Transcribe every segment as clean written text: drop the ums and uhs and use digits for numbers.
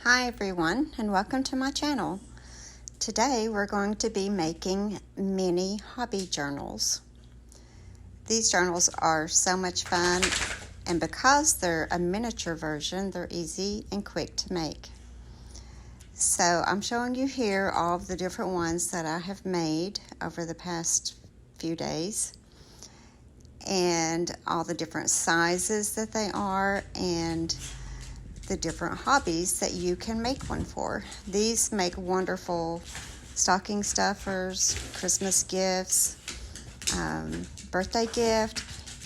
Hi everyone, and welcome to my channel. Today we're going to be making mini hobby journals. These journals are so much fun, and because they're a miniature version, they're easy and quick to make. So I'm showing you here all of the different ones that I have made over the past few days, and all the different sizes that they are, and the different hobbies that you can make one for. These make wonderful stocking stuffers, Christmas gifts, birthday gift.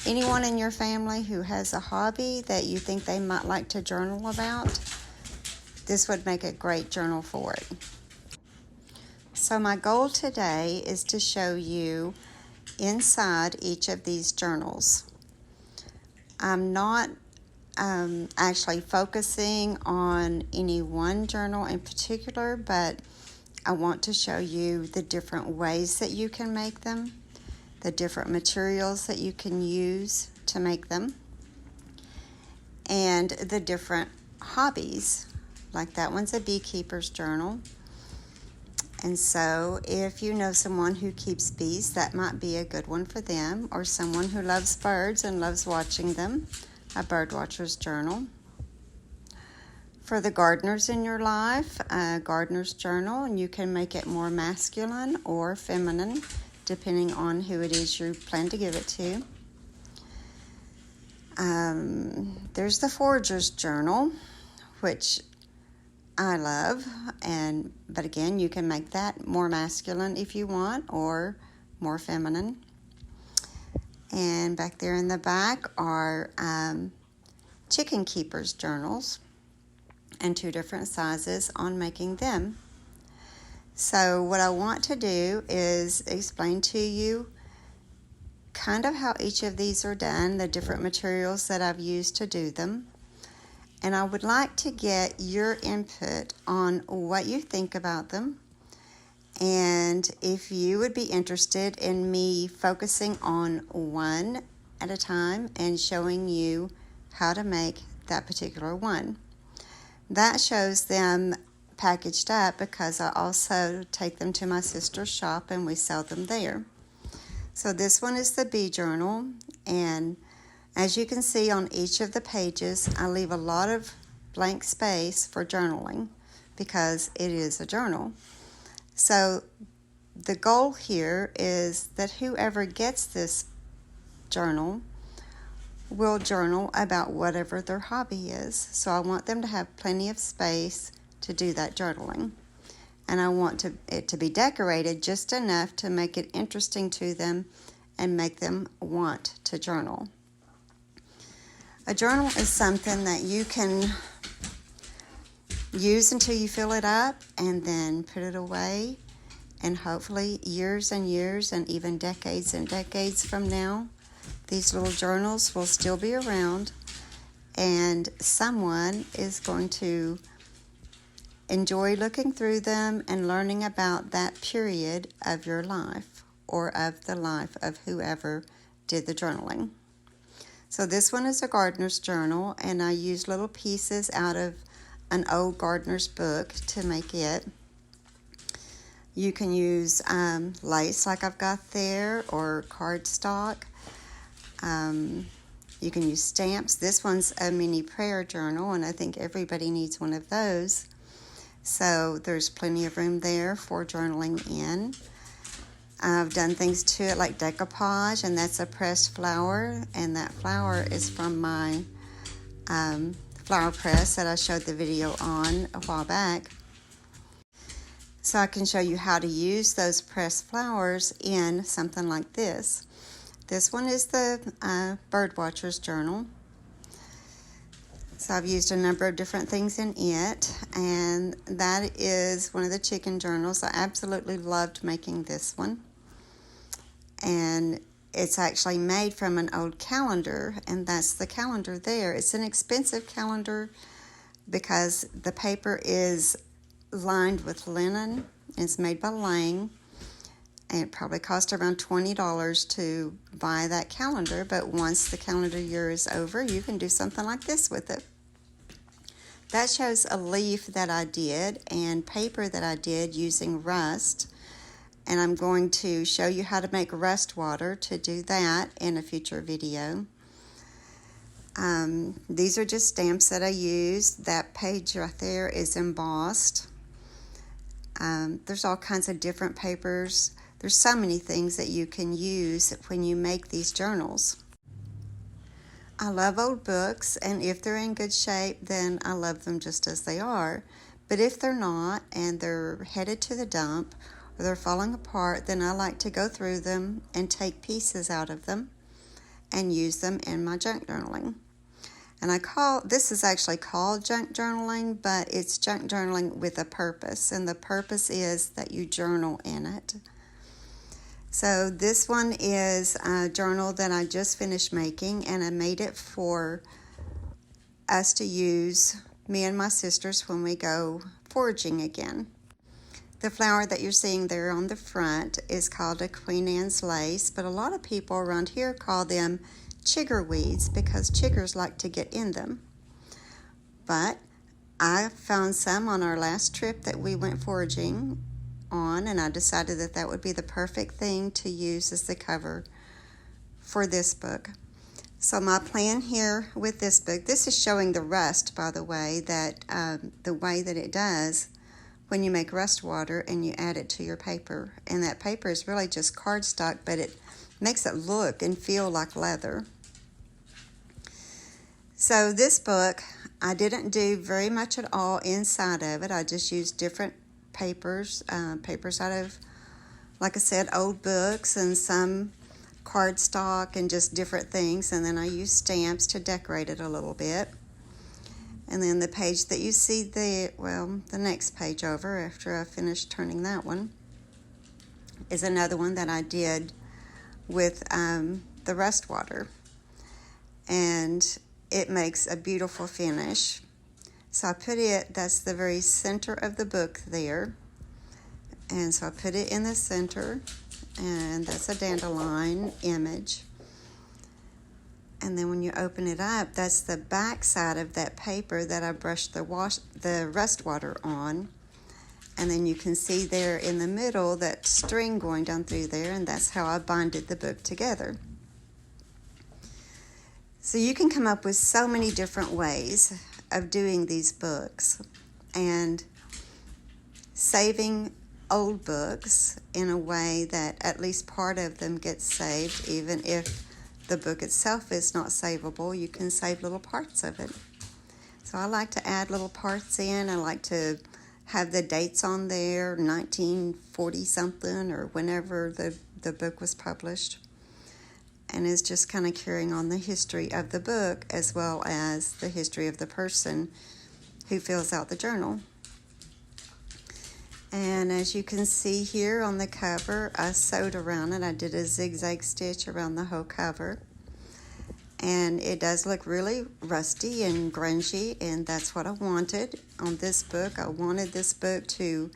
Anyone in your family who has a hobby that you think they might like to journal about, this would make a great journal for it. So my goal today is to show you inside each of these journals. I'm not actually focusing on any one journal in particular, but I want to show you the different ways that you can make them, the different materials that you can use to make them, and the different hobbies. Like that one's a beekeeper's journal. And so if you know someone who keeps bees, that might be a good one for them, or someone who loves birds and loves watching them, a bird watcher's journal. For the gardeners in your life, a gardener's journal, and you can make it more masculine or feminine depending on who it is you plan to give it to. There's the forager's journal, which I love, but again, you can make that more masculine if you want, or more feminine. And back there in the back are chicken keepers journals, and two different sizes on making them. So what I want to do is explain to you kind of how each of these are done, the different materials that I've used to do them. And I would like to get your input on what you think about them, and if you would be interested in me focusing on one at a time and showing you how to make that particular one. That shows them packaged up because I also take them to my sister's shop and we sell them there. So this one is the bee journal, and as you can see on each of the pages, I leave a lot of blank space for journaling because it is a journal. So the goal here is that whoever gets this journal will journal about whatever their hobby is. So I want them to have plenty of space to do that journaling. And I want it to be decorated just enough to make it interesting to them and make them want to journal. A journal is something that you can use until you fill it up and then put it away, and hopefully years and years and even decades and decades from now, these little journals will still be around, and someone is going to enjoy looking through them and learning about that period of your life or of the life of whoever did the journaling. So this one is a gardener's journal, and I use little pieces out of an old gardener's book to make it. You can use lace like I've got there, or cardstock. You can use stamps. This one's a mini prayer journal, and I think everybody needs one of those. So there's plenty of room there for journaling in. I've done things to it like decoupage, and that's a pressed flower, and that flower is from my flower press that I showed the video on a while back. So I can show you how to use those pressed flowers in something like this. This one is the bird watcher's journal. So I've used a number of different things in it, and that is one of the chicken journals. I absolutely loved making this one. And it's actually made from an old calendar, and that's the calendar there. It's an expensive calendar because the paper is lined with linen. It's made by Lang, and it probably cost around $20 to buy that calendar, but once the calendar year is over, you can do something like this with it. That shows a leaf that I did and paper that I did using rust. And I'm going to show you how to make rust water to do that in a future video. These are just stamps that I used. That page right there is embossed. There's all kinds of different papers. There's so many things that you can use when you make these journals. I love old books, and if they're in good shape, then I love them just as they are. But if they're not, and they're headed to the dump, or they're falling apart, then I like to go through them and take pieces out of them and use them in my junk journaling. And this is actually called junk journaling, but it's junk journaling with a purpose, and the purpose is that you journal in it. So this one is a journal that I just finished making, and I made it for us to use, me and my sisters, when we go foraging again. The flower that you're seeing there on the front is called a Queen Anne's lace, but a lot of people around here call them chigger weeds because chiggers like to get in them. But I found some on our last trip that we went foraging on, and I decided that that would be the perfect thing to use as the cover for this book. So my plan here with this book, this is showing the rust, by the way, that the way that it does when you make rust water and you add it to your paper. And that paper is really just cardstock, but it makes it look and feel like leather. So this book, I didn't do very much at all inside of it. I just used different papers out of, like I said, old books, and some cardstock and just different things, and then I used stamps to decorate it a little bit. And then the page that you see there, well, the next page over after I finished turning that one, is another one that I did with the rust water, and it makes a beautiful finish. So I put it, that's the very center of the book there. And so I put it in the center, and that's a dandelion image. And then when you open it up, that's the back side of that paper that I brushed the rust water on. And then you can see there in the middle that string going down through there, and that's how I binded the book together. So you can come up with so many different ways of doing these books, and saving old books in a way that at least part of them gets saved. Even if the book itself is not savable, you can save little parts of it. So I like to add little parts in. I like to have the dates on there, 1940 something, or whenever the book was published. And it's just kind of carrying on the history of the book as well as the history of the person who fills out the journal. And as you can see here on the cover, I sewed around it. I did a zigzag stitch around the whole cover. And it does look really rusty and grungy, and that's what I wanted on this book. I wanted this book to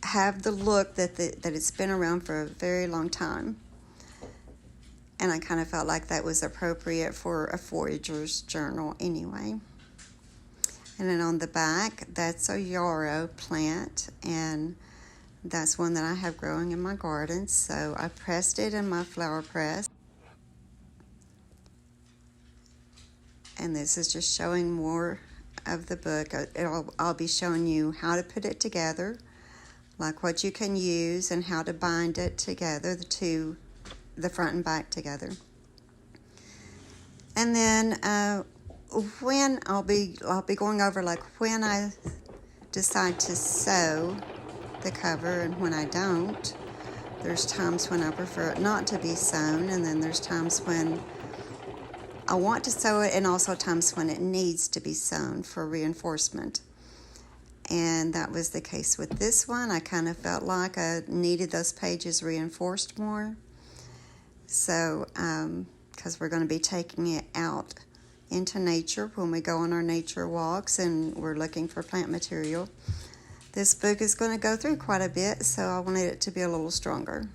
have the look that it's been around for a very long time. And I kind of felt like that was appropriate for a forager's journal anyway. And then on the back, that's a yarrow plant, and that's one that I have growing in my garden. So I pressed it in my flower press. And this is just showing more of the book. I'll be showing you how to put it together, like what you can use and how to bind it together, the front and back together. And then when I'll be going over, like, when I decide to sew the cover and when I don't. There's times when I prefer it not to be sewn, and then there's times when I want to sew it, and also times when it needs to be sewn for reinforcement. And that was the case with this one. I kind of felt like I needed those pages reinforced more. So, because we're going to be taking it out into nature when we go on our nature walks and we're looking for plant material. This book is going to go through quite a bit, so I wanted it to be a little stronger.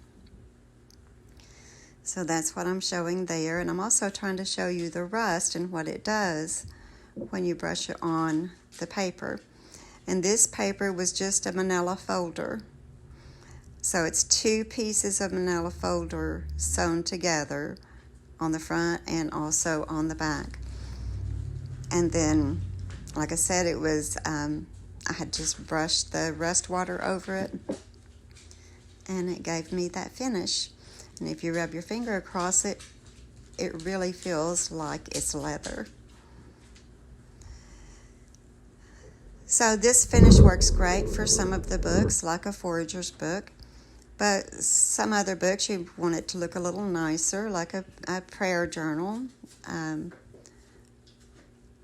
So that's what I'm showing there, and I'm also trying to show you the rust and what it does when you brush it on the paper. And this paper was just a manila folder. So it's 2 pieces of manila folder sewn together on the front and also on the back. And then, like I said, it was, I had just brushed the rust water over it, and it gave me that finish. And if you rub your finger across it, it really feels like it's leather. So this finish works great for some of the books, like a forager's book. But some other books, you want it to look a little nicer, like a prayer journal.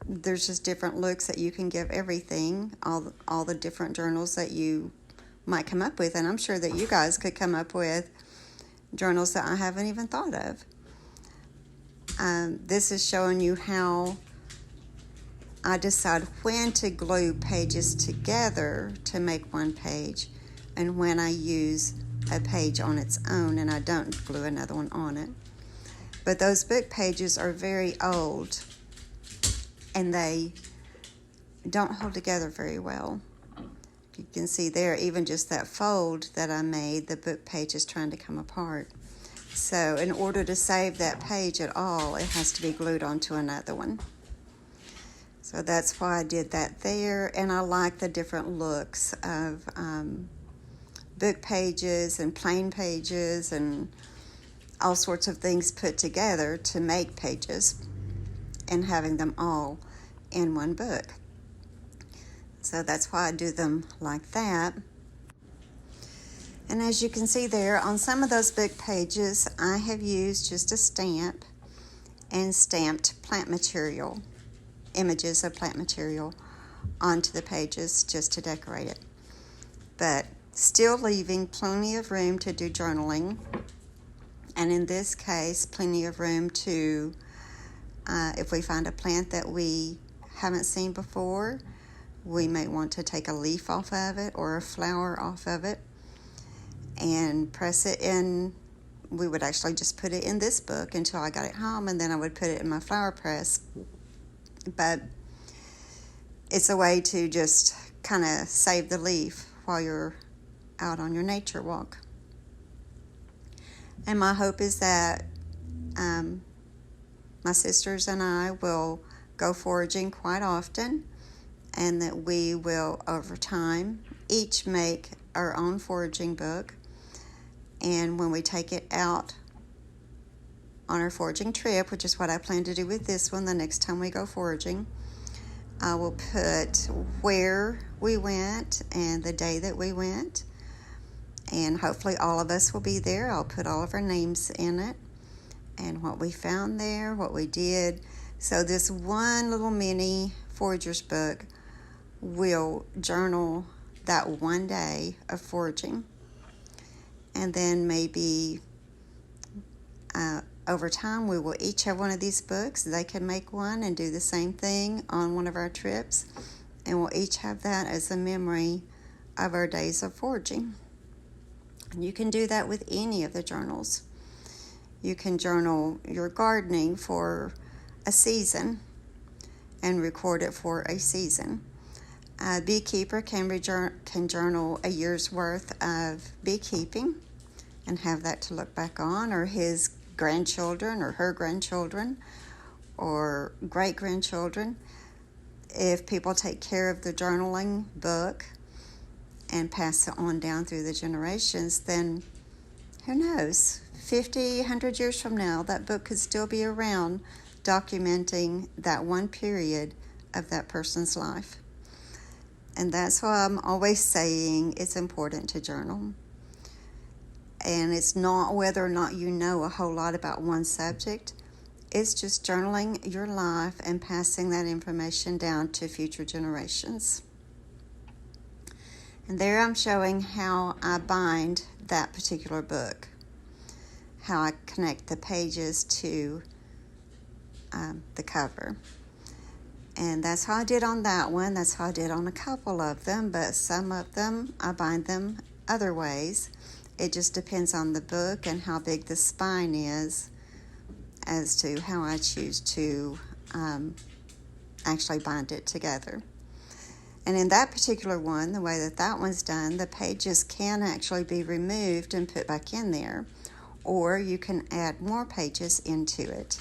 There's just different looks that you can give everything, all the different journals that you might come up with. And I'm sure that you guys could come up with journals that I haven't even thought of. This is showing you how I decide when to glue pages together to make one page, and when I use a page on its own and I don't glue another one on it. But those book pages are very old and they don't hold together very well. You can see there, even just that fold that I made, the book page is trying to come apart. So in order to save that page at all, it has to be glued onto another one. So that's why I did that there, and I like the different looks of book pages and plain pages and all sorts of things put together to make pages, and having them all in one book. So that's why I do them like that. And as you can see there, on some of those book pages, I have used just a stamp and stamped plant material, images of plant material onto the pages just to decorate it. But still leaving plenty of room to do journaling. And in this case, plenty of room to, if we find a plant that we haven't seen before, we may want to take a leaf off of it or a flower off of it and press it in. We would actually just put it in this book until I got it home, and then I would put it in my flower press. But it's a way to just kind of save the leaf while you're out on your nature walk. And my hope is that my sisters and I will go foraging quite often, and that we will, over time, each make our own foraging book. And when we take it out on our foraging trip, which is what I plan to do with this one the next time we go foraging, I will put where we went and the day that we went, and hopefully all of us will be there. I'll put all of our names in it and what we found there, what we did. So this one little mini forager's book will journal that one day of foraging. And then maybe over time we will each have one of these books. They can make one and do the same thing on one of our trips, and we'll each have that as a memory of our days of foraging. And you can do that with any of the journals. You can journal your gardening for a season and record it for a season. A beekeeper can journal a year's worth of beekeeping and have that to look back on, or his grandchildren or her grandchildren or great-grandchildren. If people take care of the journaling book and pass it on down through the generations, then who knows, 50, 100 years from now, that book could still be around documenting that one period of that person's life. And that's why I'm always saying it's important to journal. And it's not whether or not you know a whole lot about one subject. It's just journaling your life and passing that information down to future generations. And there I'm showing how I bind that particular book, how I connect the pages to the cover. And that's how I did on that one. That's how I did on a couple of them, but some of them I bind them other ways. It just depends on the book and how big the spine is as to how I choose to actually bind it together. And in that particular one, the way that that one's done, the pages can actually be removed and put back in there, or you can add more pages into it,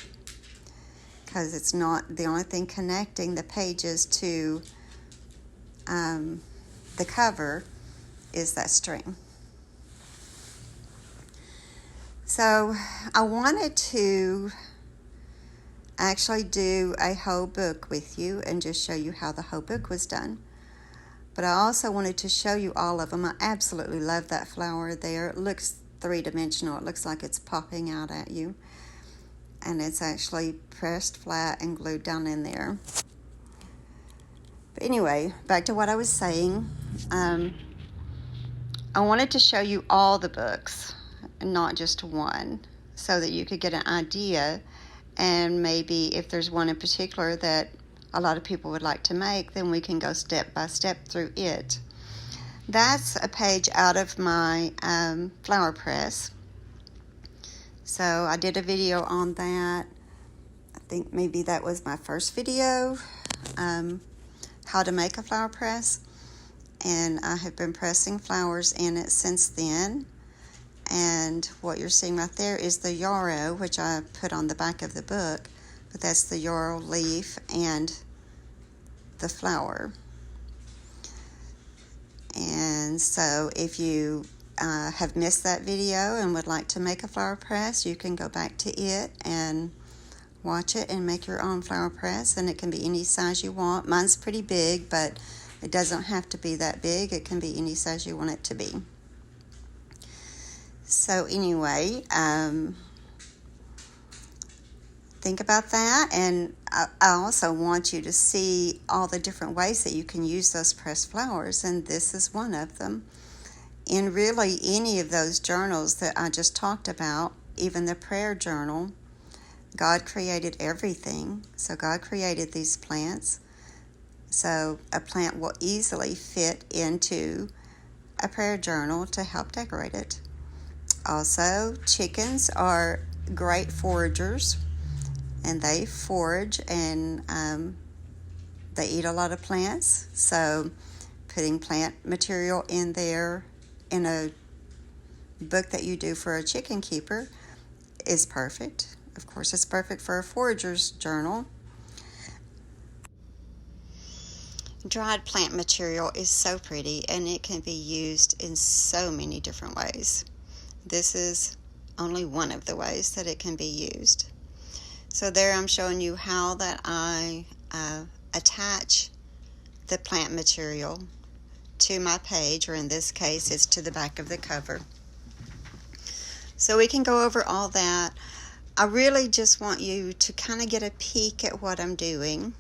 because it's not the only thing connecting the pages to the cover is that string. So I wanted to actually do a whole book with you and just show you how the whole book was done. But I also wanted to show you all of them. I absolutely love that flower there. It looks three-dimensional. It looks like it's popping out at you. And it's actually pressed flat and glued down in there. But anyway, back to what I was saying. I wanted to show you all the books, not just one, so that you could get an idea, and maybe if there's one in particular that a lot of people would like to make, then we can go step by step through it. That's a page out of my flower press. So I did a video on that. I think maybe that was my first video, how to make a flower press. And I have been pressing flowers in it since then. And what you're seeing right there is the yarrow, which I put on the back of the book. But that's the yarrow leaf and the flower. And so if you have missed that video and would like to make a flower press, you can go back to it and watch it and make your own flower press. And it can be any size you want. Mine's pretty big, but it doesn't have to be that big. It can be any size you want it to be. So anyway, think about that, and I also want you to see all the different ways that you can use those pressed flowers, and this is one of them. In really any of those journals that I just talked about, even the prayer journal, God created everything. So God created these plants. So a plant will easily fit into a prayer journal to help decorate it. Also, chickens are great foragers, and they forage and they eat a lot of plants. So putting plant material in there in a book that you do for a chicken keeper is perfect. Of course, it's perfect for a forager's journal. Dried plant material is so pretty, and it can be used in so many different ways. This is only one of the ways that it can be used. So there I'm showing you how that I attach the plant material to my page, or in this case, it's to the back of the cover. So we can go over all that. I really just want you to kind of get a peek at what I'm doing,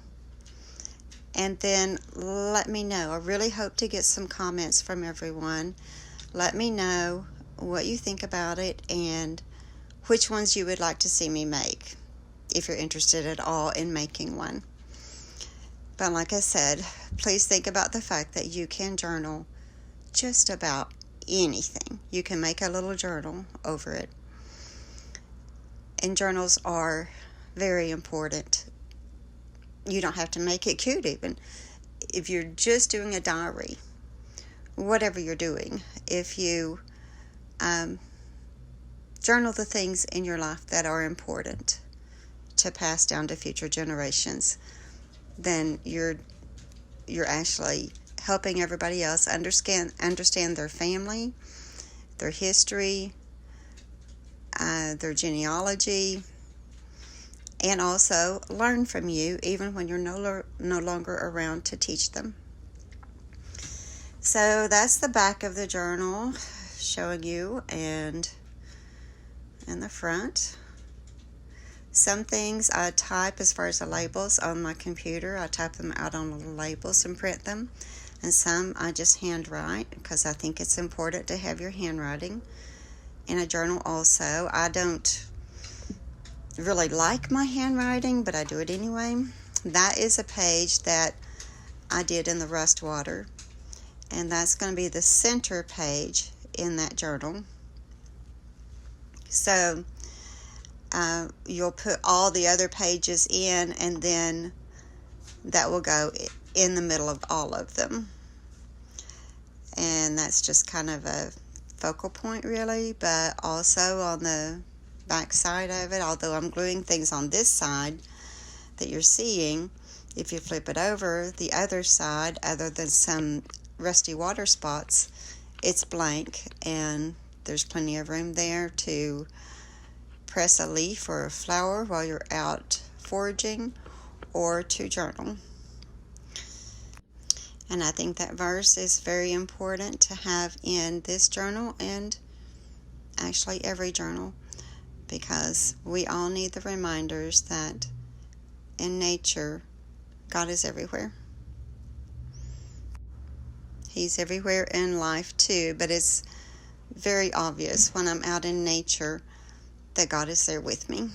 and then let me know. I really hope to get some comments from everyone. Let me know what you think about it and which ones you would like to see me make, if you're interested at all in making one. But like I said, please think about the fact that you can journal just about anything. You can make a little journal over it. And journals are very important. You don't have to make it cute even. If you're just doing a diary, whatever you're doing, if you journal the things in your life that are important to pass down to future generations, then you're actually helping everybody else understand their family, their history, their genealogy, and also learn from you even when you're no longer around to teach them. So that's the back of the journal showing you, and in the front. Some things I type as far as the labels on my computer. I type them out on little labels and print them. And some I just handwrite because I think it's important to have your handwriting in a journal also. I don't really like my handwriting, but I do it anyway. That is a page that I did in the rust water, and that's going to be the center page in that journal. So you'll put all the other pages in, and then that will go in the middle of all of them. And that's just kind of a focal point, really, but also on the back side of it, although I'm gluing things on this side that you're seeing, if you flip it over the other side, other than some rusty water spots, it's blank, and there's plenty of room there to press a leaf or a flower while you're out foraging, or to journal. And I think that verse is very important to have in this journal, and actually every journal, because we all need the reminders that in nature, God is everywhere. He's everywhere in life too, but it's very obvious when I'm out in nature that God is there with me.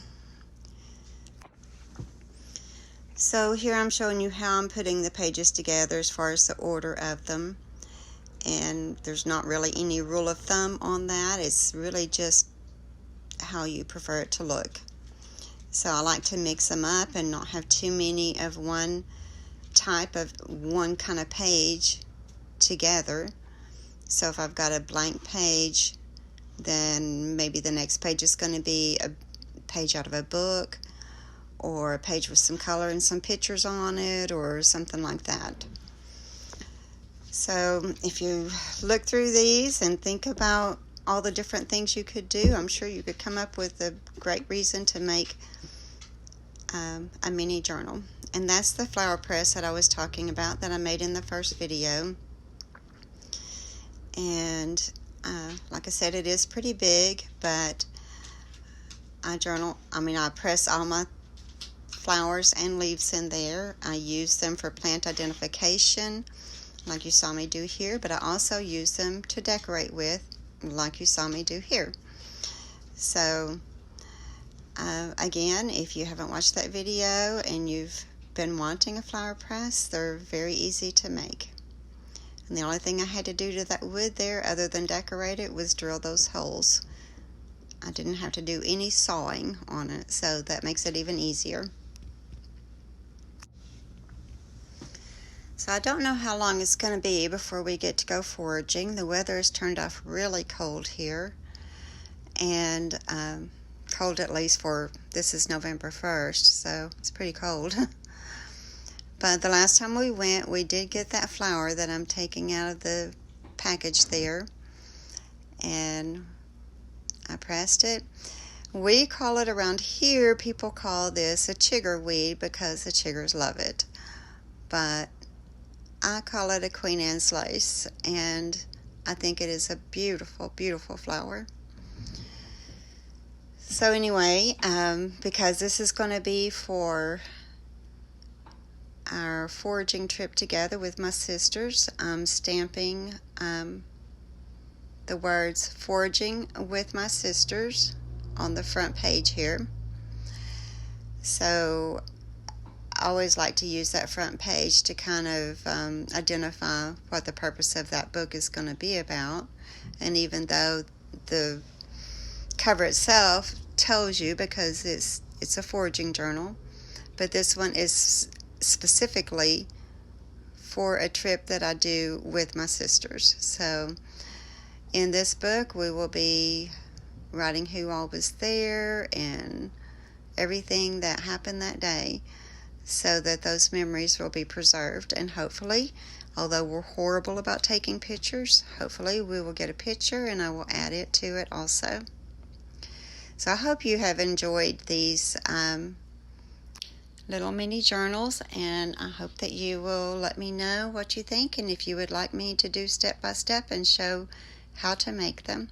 So here I'm showing you how I'm putting the pages together as far as the order of them. And there's not really any rule of thumb on that. It's really just how you prefer it to look. So I like to mix them up and not have too many of one type of one kind of page together. So if I've got a blank page, then maybe the next page is going to be a page out of a book, or a page with some color and some pictures on it, or something like that. So if you look through these and think about all the different things you could do, I'm sure you could come up with a great reason to make a mini journal. And that's the flower press that I was talking about that I made in the first video. And like I said, it is pretty big, but I press all my flowers and leaves in there. I use them for plant identification, like you saw me do here, but I also use them to decorate with, like you saw me do here. So again, if you haven't watched that video and you've been wanting a flower press, they're very easy to make. And the only thing I had to do to that wood there, other than decorate it, was drill those holes. I didn't have to do any sawing on it, so that makes it even easier. So I don't know how long it's going to be before we get to go foraging. The weather has turned off really cold here, and cold at least for, this is November 1st, so it's pretty cold. But the last time we went, we did get that flower that I'm taking out of the package there, and I pressed it. We call it around here, people call this a chigger weed because the chiggers love it. But I call it a Queen Anne's lace, and I think it is a beautiful, beautiful flower. So anyway, because this is going to be for our foraging trip together with my sisters, I'm stamping the words "foraging with my sisters" on the front page here. So I always like to use that front page to kind of identify what the purpose of that book is going to be about. And even though the cover itself tells you, because it's a foraging journal, but this one is specifically for a trip that I do with my sisters. So in this book, we will be writing who all was there and everything that happened that day, so that those memories will be preserved. And hopefully, although we're horrible about taking pictures, hopefully we will get a picture and I will add it to it also. So I hope you have enjoyed these little mini journals, and I hope that you will let me know what you think, and if you would like me to do step by step and show how to make them.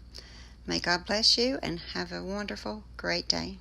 May God bless you and have a wonderful, great day.